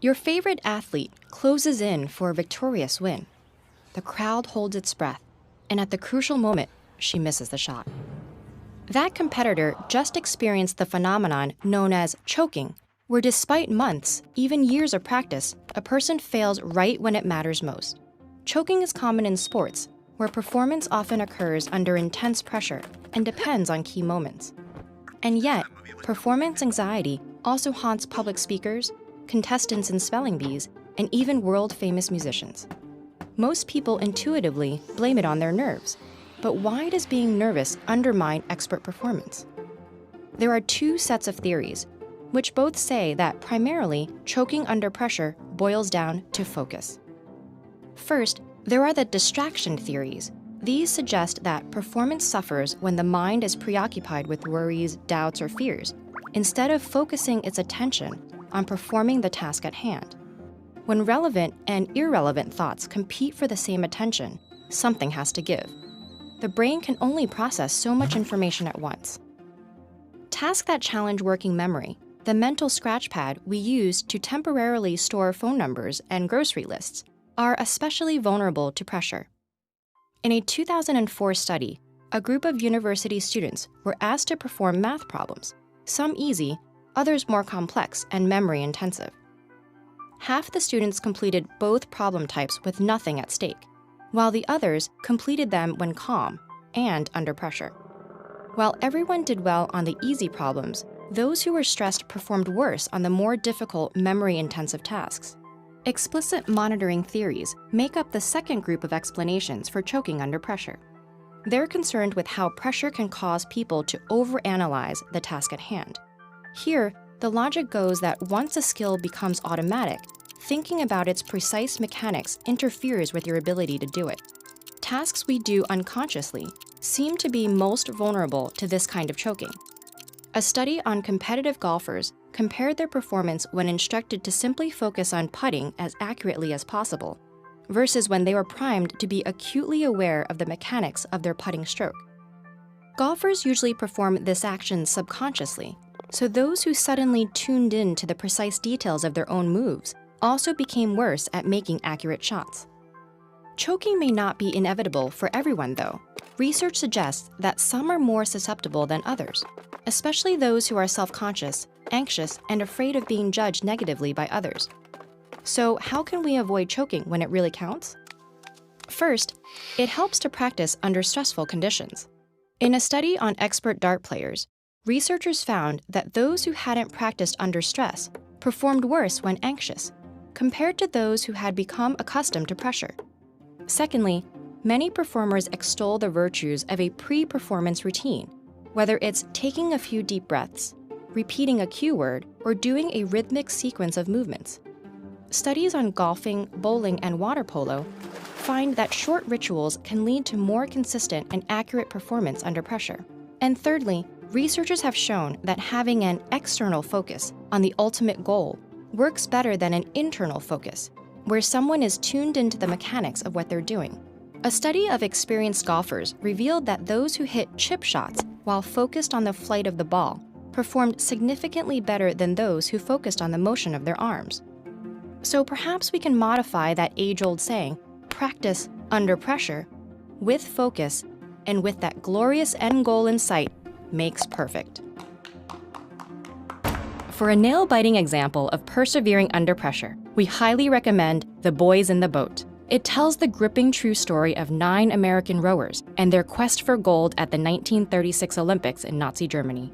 Your favorite athlete closes in for a victorious win. The crowd holds its breath, and at the crucial moment, she misses the shot. That competitor just experienced the phenomenon known as choking, where despite months, even years of practice, a person fails right when it matters most. Choking is common in sports, where performance often occurs under intense pressure and depends on key moments. And yet, performance anxiety also haunts public speakers, contestants in spelling bees, and even world-famous musicians. Most people intuitively blame it on their nerves, but why does being nervous undermine expert performance? There are two sets of theories, which both say that primarily choking under pressure boils down to focus. First, there are the distraction theories. These suggest that performance suffers when the mind is preoccupied with worries, doubts, or fears, instead of focusing its attention on performing the task at hand. When relevant and irrelevant thoughts compete for the same attention, something has to give. The brain can only process so much information at once. Tasks that challenge working memory, the mental scratch pad we use to temporarily store phone numbers and grocery lists, are especially vulnerable to pressure. In a 2004 study, a group of university students were asked to perform math problems, some easy, others more complex and memory-intensive. Half the students completed both problem types with nothing at stake, while the others completed them when calm and under pressure. While everyone did well on the easy problems, those who were stressed performed worse on the more difficult memory-intensive tasks. Explicit monitoring theories make up the second group of explanations for choking under pressure. They're concerned with how pressure can cause people to overanalyze the task at hand. Here, the logic goes that once a skill becomes automatic, thinking about its precise mechanics interferes with your ability to do it. Tasks we do unconsciously seem to be most vulnerable to this kind of choking. A study on competitive golfers compared their performance when instructed to simply focus on putting as accurately as possible, versus when they were primed to be acutely aware of the mechanics of their putting stroke. Golfers usually perform this action subconsciously, so those who suddenly tuned in to the precise details of their own moves also became worse at making accurate shots. Choking may not be inevitable for everyone, though. Research suggests that some are more susceptible than others, especially those who are self-conscious, anxious, and afraid of being judged negatively by others. So how can we avoid choking when it really counts? First, it helps to practice under stressful conditions. In a study on expert dart players, researchers found that those who hadn't practiced under stress performed worse when anxious, compared to those who had become accustomed to pressure. Secondly, many performers extol the virtues of a pre-performance routine, whether it's taking a few deep breaths, repeating a cue word, or doing a rhythmic sequence of movements. Studies on golfing, bowling, and water polo find that short rituals can lead to more consistent and accurate performance under pressure. And thirdly, researchers have shown that having an external focus on the ultimate goal works better than an internal focus, where someone is tuned into the mechanics of what they're doing. A study of experienced golfers revealed that those who hit chip shots while focused on the flight of the ball performed significantly better than those who focused on the motion of their arms. So perhaps we can modify that age-old saying, practice under pressure, with focus, and with that glorious end goal in sight, makes perfect. For a nail-biting example of persevering under pressure, we highly recommend The Boys in the Boat. It tells the gripping true story of 9 American rowers and their quest for gold at the 1936 Olympics in Nazi Germany.